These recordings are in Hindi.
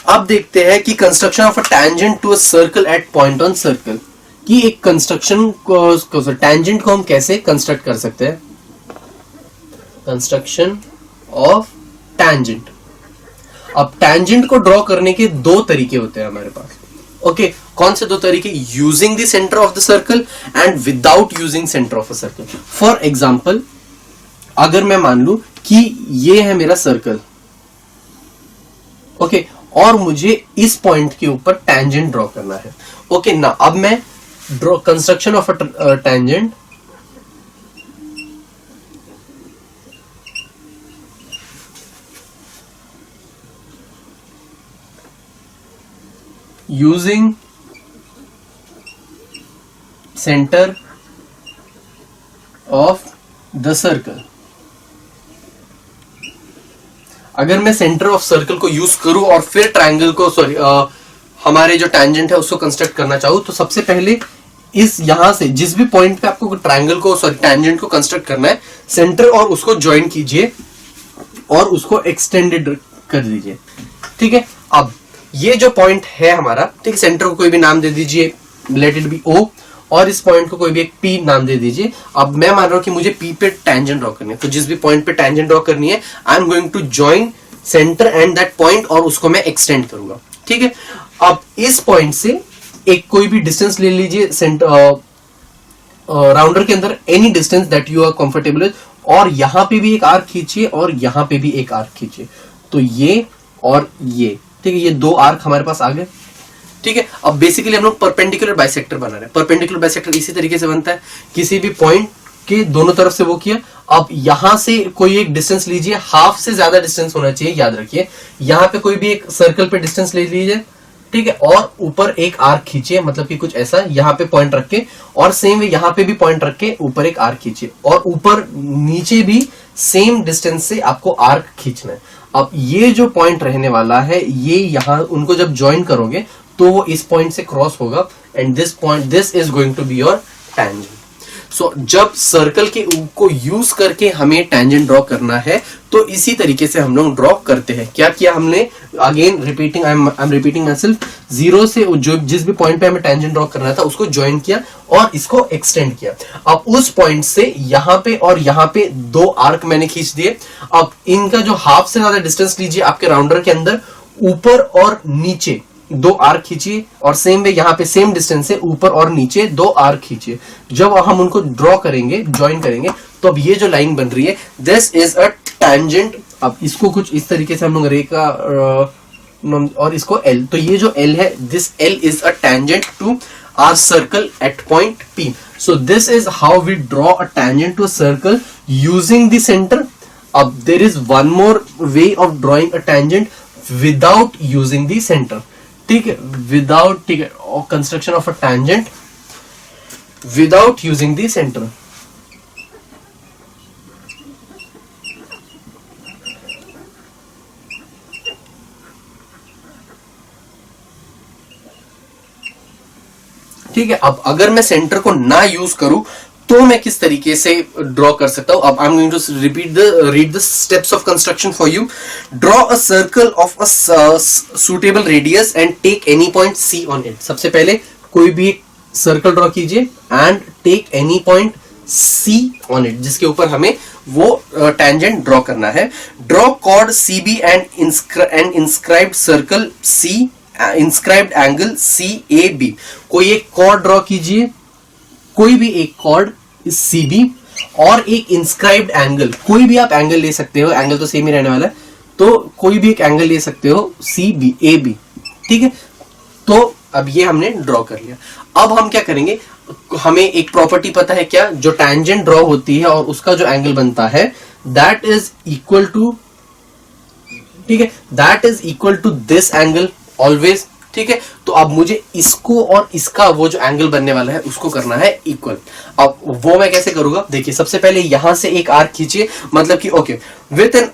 अब देखते हैं कि construction of a tangent to a circle at point on circle, कि एक कंस्ट्रक्शन को टैंजेंट को हम कैसे कंस्ट्रक्ट कर सकते हैं। Construction of tangent. अब टैंजेंट को ड्रॉ करने के दो तरीके होते हैं हमारे पास। ओके, कौन से दो तरीके? Using the centre of the circle and without using centre of a circle. For example, अगर मैं मान लूं कि ये है मेरा सर्कल, ओके, और मुझे इस पॉइंट के ऊपर टैंजेंट ड्रॉ करना है। ओके ना, अब मैं draw construction of a tangent using center of the circle। अगर मैं सेंटर ऑफ सर्कल को यूज करूं और फिर ट्रायंगल को हमारे जो टैंजेंट है उसको कंस्ट्रक्ट करना चाहूं, तो सबसे पहले इस यहां से जिस भी पॉइंट पे आपको ट्रायंगल को टैंजेंट को कंस्ट्रक्ट करना है, सेंटर और उसको ज्वाइन कीजिए और उसको एक्सटेंडेड कर दीजिए। ठीक है, अब ये जो पॉइंट है हमारा, ठीक है, सेंटर को कोई भी नाम दे दीजिए, लेट इट बी ओ, और इस पॉइंट को कोई भी एक पी नाम दे दीजिए। अब मैं मान रहा हूं कि मुझे पी पे टैंजेंट ड्रॉ करनी है, तो जिस भी पॉइंट पे टैंजेंट ड्रॉ करनी है, I am going to join centre and that point, और उसको मैं एक्सटेंड करूंगा। ठीक है, अब इस पॉइंट से एक कोई भी डिस्टेंस ले लीजिए राउंडर के अंदर, any distance that you are comfortable with, और यहां पे भी एक आर्क खींचिए और यहां पे भी एक आर्क खींचिए। तो ये और ये, ठीक है, ये दो आर्क हमारे पास आ गए। ठीक है, अब बेसिकली हम लोग परपेंडिकुलर बाइसेक्टर बना रहे हैं। परपेंडिकुलर बाइसेक्टर इसी तरीके से बनता है, किसी भी पॉइंट के दोनों तरफ से वो किया। अब यहां से कोई एक डिस्टेंस लीजिए, हाफ से ज्यादा डिस्टेंस होना चाहिए, याद रखिए। यहां पे कोई भी एक सर्कल पे डिस्टेंस ले लीजिए, ठीक है, और ऊपर एक आर्क खींचिए, मतलब कि कुछ ऐसा यहां पे पॉइंट रख के, और सेम वे यहां पे भी पॉइंट रख के ऊपर एक आर्क खींचिए, और ऊपर नीचे भी सेम डिस्टेंस से आपको आर्क खींचना है। अब ये जो पॉइंट रहने वाला है, ये यहां उनको जब ज्वाइन करोगे तो वो इस पॉइंट से क्रॉस होगा, and this is going to be your tangent. So जब सर्कल के को यूज करके हमें टैंजेंट ड्रॉ करना है, तो इसी तरीके से हम लोग ड्रॉ करते हैं। क्या किया हमने? Again repeating, I am repeating my self, zero से जो जिस भी पॉइंट पे हमें टैंजेंट ड्रॉ करना था उसको ज्वाइन किया और इसको एक्सटेंड किया। अब उस पॉइंट से यहां पे और यहां पे दो आर्क मैंने खींच दिए। अब इनका जो हाफ से ज्यादा डिस्टेंस लीजिए आपके राउंडर के अंदर, ऊपर और नीचे दो आर्क खींचिए, और सेम वे यहां पे सेम डिस्टेंस से ऊपर और नीचे दो आर्क खींचिए। जब हम उनको ड्रॉ करेंगे, ज्वाइन करेंगे, तो अब ये जो लाइन बन रही है, दिस इज अ टैंजेंट। अब इसको कुछ इस तरीके से हम लोग रेखा और इसको एल, तो ये जो एल है, this L is a tangent to our circle at point P. So this is how we draw a tangent to a circle using the centre. अब there is one more way of drawing a tangent without using the centre. ठीक है, विदाउट, ठीक है, construction of a tangent without using the centre. ठीक है, अब अगर मैं सेंटर को ना यूज करूं तो मैं किस तरीके से ड्रॉ कर सकता हूं? अब I am going to read the steps of construction for you. Draw a circle of a suitable radius and take any point C on it. सबसे पहले कोई भी एक सर्कल ड्रॉ कीजिए and take any point C on it, जिसके ऊपर हमें वो टैंजेंट ड्रॉ करना है। Draw chord C B and inscribed circle C, inscribed angle C A B. कोई एक कॉर्ड ड्रॉ कीजिए, कोई भी एक कॉर्ड सी बी, और एक इंस्क्राइब्ड एंगल, कोई भी आप एंगल ले सकते हो, एंगल तो सेम ही रहने वाला है, तो कोई भी एक एंगल ले सकते हो, सी बी ए बी। ठीक है, तो अब ये हमने ड्रॉ कर लिया। अब हम क्या करेंगे? हमें एक प्रॉपर्टी पता है क्या? जो टैंजेंट ड्रॉ होती है और उसका जो एंगल बनता है, दैट इज इक्वल टू, ठीक है, that is equal to this angle always. ठीक है, तो अब मुझे इसको और इसका वो जो एंगल बनने वाला है उसको करना है इक्वल। अब वो मैं कैसे करूंगा? देखिए, सबसे पहले यहां से एक आर्क खींचिए, मतलब कि okay, with an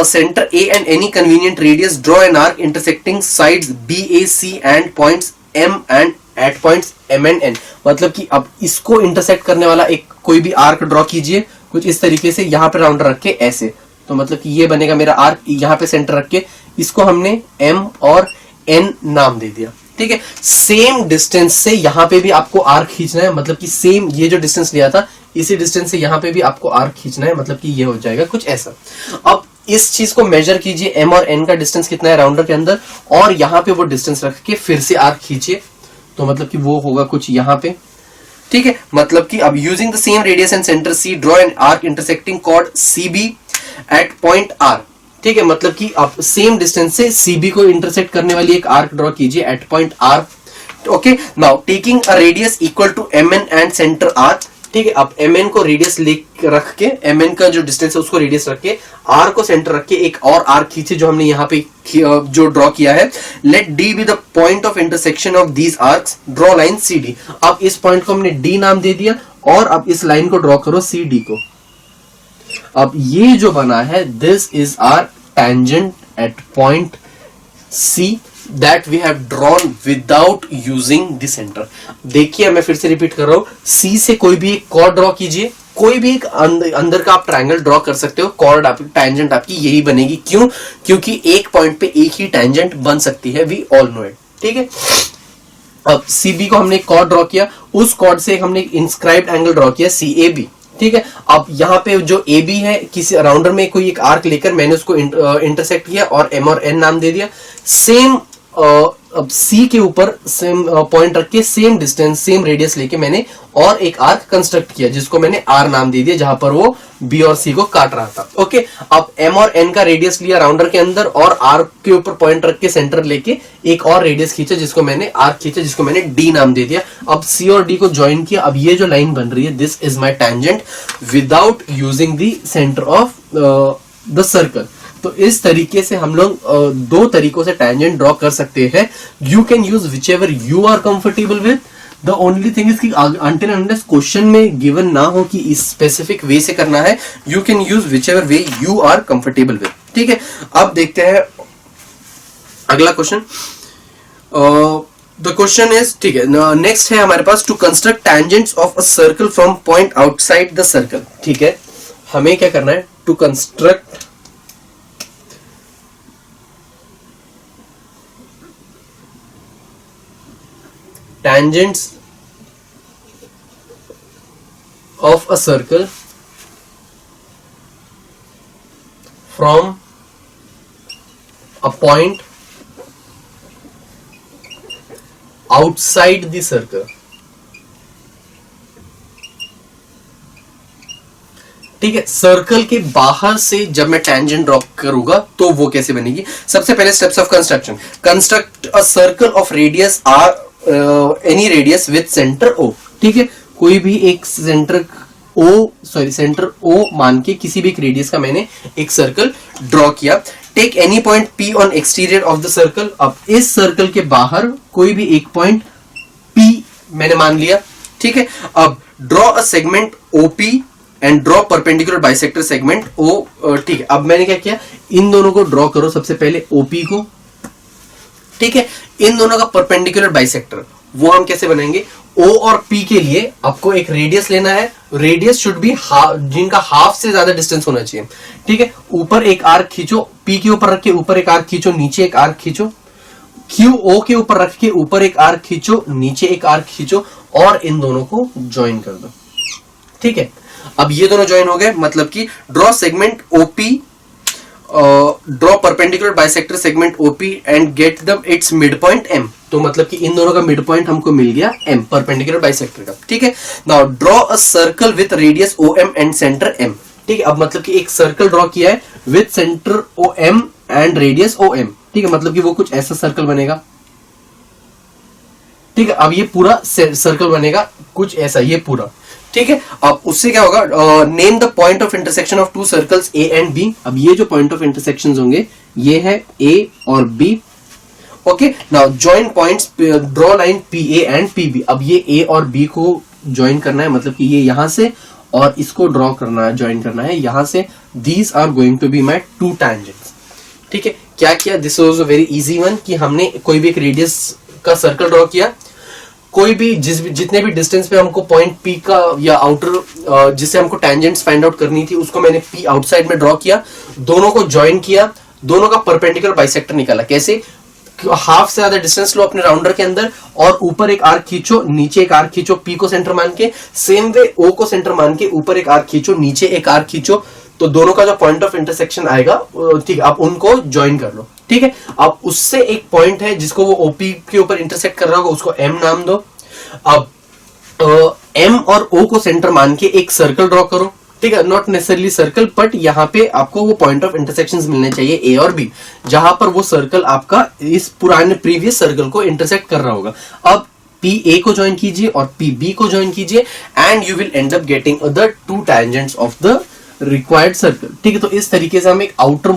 center A and any convenient radius, draw an arc intersecting sides BAC and points M and at points M and N। मतलब कि अब इसको इंटरसेक्ट करने वाला एक कोई भी आर्क ड्रॉ कीजिए, कुछ इस तरीके से, यहाँ पे राउंडर रख के ऐसे, तो मतलब कि ये बनेगा मेरा आर्क। यहाँ पे सेंटर रख के इसको हमने M और एन नाम दे दिया। ठीक है, सेम डिस्टेंस से यहां पे भी आपको आर्क खींचना है, मतलब कि सेम ये जो डिस्टेंस लिया था इसी डिस्टेंस से यहां पे भी आपको आर्क खींचना है, मतलब कि ये हो जाएगा कुछ ऐसा। अब इस चीज को मेजर कीजिए, एम और एन का डिस्टेंस कितना है राउंडर के अंदर, और यहां पे वो डिस्टेंस रख के फिर से आर्क खींचिए, तो मतलब कि वो होगा कुछ यहां पे। ठीक है, मतलब कि अब using the same radius and centre C, draw an arc intersecting chord CB at point R. ठीक है, मतलब कि आप सेम डिस्टेंस से सीबी को इंटरसेक्ट करने वाली एक आर्क ड्रॉ कीजिए at point R. Okay, now taking a radius equal to M N and centre R. ठीक है, अब एम एन को रेडियस रख के, एम एन का जो डिस्टेंस है उसको रेडियस रख के, आर को सेंटर रख के एक और आर्क खींचे जो हमने यहाँ पे जो ड्रॉ किया है। Let D be the point of intersection of these arcs, draw line C D. अब इस पॉइंट को हमने डी नाम दे दिया और अब इस लाइन को ड्रॉ करो सी डी को। अब ये जो बना है, this is our tangent at point C that we have drawn without using the center। देखिए, मैं फिर से रिपीट कर रहा हूं, C से कोई भी एक कॉर्ड ड्रॉ कीजिए, कोई भी एक अंदर का आप ट्रायंगल ड्रॉ कर सकते हो, कॉर्ड आपकी टैंजेंट आपकी यही बनेगी। क्यों? क्योंकि एक पॉइंट पे एक ही टैंजेंट बन सकती है, वी ऑल नो इट। ठीक है, अब CB को हमने एक कॉर्ड ड्रॉ किया, उस कॉर्ड से हमने एक इंस्क्राइब्ड एंगल ड्रॉ किया CAB। ठीक है, अब यहाँ पे जो AB है, किसी राउंडर में कोई एक आर्क लेकर मैंने उसको इंटरसेक्ट किया और M और N नाम दे दिया। सेम अब C के ऊपर सेम पॉइंट रख के, सेम डिस्टेंस सेम रेडियस लेके मैंने और एक आर्क कंस्ट्रक्ट किया जिसको मैंने R नाम दे दिया, जहां पर वो B और C को काट रहा था। ओके, अब M और N का रेडियस लिया राउंडर के अंदर और R के ऊपर पॉइंट रख के सेंटर लेके एक और रेडियस खींचा जिसको मैंने आर्क खींचा जिसको मैंने D नाम दे दिया। अब C और D को ज्वाइन किया। अब ये जो लाइन बन रही है, this is my tangent without using the centre of the circle. तो इस तरीके से हम लोग दो तरीकों से टेंजेंट ड्रॉ कर सकते हैं। You can use whichever you are comfortable with. The only thing is कि अनटिल अनलेस क्वेश्चन में गिवन ना हो कि इस स्पेसिफिक वे से करना है, you can use whichever way you are comfortable with. ठीक है, अब देखते हैं अगला क्वेश्चन। द क्वेश्चन इज, ठीक है, नेक्स्ट है हमारे पास, to construct tangents of a circle from point outside the circle. ठीक है, हमें क्या करना है, to construct tangents of a circle from a point outside the circle। ठीक है, सर्कल के बाहर से जब मैं टेंजेंट ड्रॉ करूंगा तो वो कैसे बनेगी। सबसे पहले steps of construction, construct a circle of radius R, any radius with centre O। ठीक है, कोई भी एक सेंटर O मान के किसी भी एक रेडियस का मैंने एक सर्कल ड्रॉ किया। Take any point P on exterior of the circle. अब इस सर्कल के बाहर कोई भी एक पॉइंट P मैंने मान लिया। ठीक है, अब draw a segment OP and draw perpendicular bisector segment O। ठीक है, अब मैंने क्या किया, इन दोनों को ड्रॉ करो, सबसे पहले OP को। ठीक है, इन दोनों का परपेंडिकुलर बाइसेक्टर वो हम कैसे बनाएंगे, O और P के लिए आपको एक रेडियस लेना है। रेडियस शुड बी जिनका हाफ से ज्यादा डिस्टेंस होना चाहिए। ठीक है, ऊपर एक आर्क खींचो, P के ऊपर रख के ऊपर एक आर्क खींचो, नीचे एक आर्क खींचो। Q O के ऊपर रख के ऊपर एक आर्क खींचो, नीचे एक आर्क खींचो और इन दोनों को ज्वाइन कर दो। ठीक है, अब ये दोनों ज्वाइन हो गए, मतलब कि draw segment OP, draw perpendicular bisector segment OP and get the it's mid point M। तो मतलब कि इन दोनों का मिड पॉइंट हमको मिल गया M, परपेंडिकुलर बाइसेक्टर का। ठीक है, now draw a circle with radius OM and centre M। ठीक है, अब मतलब कि एक सर्कल ड्रॉ किया है with centre OM and radius OM। ठीक है, मतलब कि वो कुछ ऐसा सर्कल बनेगा। ठीक है, अब ये पूरा सर्कल बनेगा कुछ ऐसा, ये पूरा। ठीक है, अब उससे क्या होगा, name the point of intersection of to circles A and B। अब ये जो पॉइंट ऑफ इंटरसेक्शन होंगे ये है A और B। Okay, now join points, draw line PA and PB। अब ये A और B को ज्वाइन करना है, मतलब कि ये यहां से और इसको ड्रॉ करना है, ज्वाइन करना है यहां से। These are going to be my two tangents. ठीक है, क्या किया, this was a very easy one, कि हमने कोई भी एक रेडियस का सर्कल ड्रॉ किया, कोई भी जितने भी डिस्टेंस पे हमको पॉइंट P का या आउटर जिससे हमको टेंजेंट्स फाइंड आउट करनी थी उसको मैंने P आउटसाइड में ड्रॉ किया, दोनों को ज्वाइन किया, दोनों का परपेंडिकुलर बाइसेक्टर निकाला। कैसे, हाफ से ज्यादा डिस्टेंस लो अपने राउंडर के अंदर और ऊपर एक आर्क खींचो, नीचे एक आर्क खींचो, पी को सेंटर मान के। सेम वे ओ को सेंटर मान के ऊपर एक आर्क खींचो, नीचे एक आर्क खींचो, तो दोनों का जो पॉइंट ऑफ इंटरसेक्शन आएगा, ठीक है, आप उनको ज्वाइन कर लो। ठीक है, अब उससे एक पॉइंट है जिसको वो ओपी के ऊपर इंटरसेक्ट कर रहा होगा, उसको एम नाम दो। अब एम और ओ को सेंटर मान के एक सर्कल ड्रॉ करो। ठीक है, नॉट नेसेसरली सर्कल, बट यहाँ पे आपको वो पॉइंट ऑफ इंटरसेक्शन मिलने चाहिए ए और बी, जहां पर वो सर्कल आपका इस पुराने प्रीवियस सर्कल को इंटरसेक्ट कर रहा होगा। अब पी ए को ज्वाइन कीजिए और पी बी को ज्वाइन कीजिए and you will and up getting the two tangents of the required circle. ठीक है, तो इस तरीके से हम एक आउटर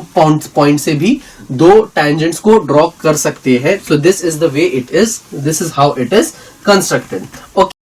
पॉइंट से भी दो टैंजेंट्स को ड्रॉ कर सकते हैं। सो this is the way it is, this is how it is constructed. Okay.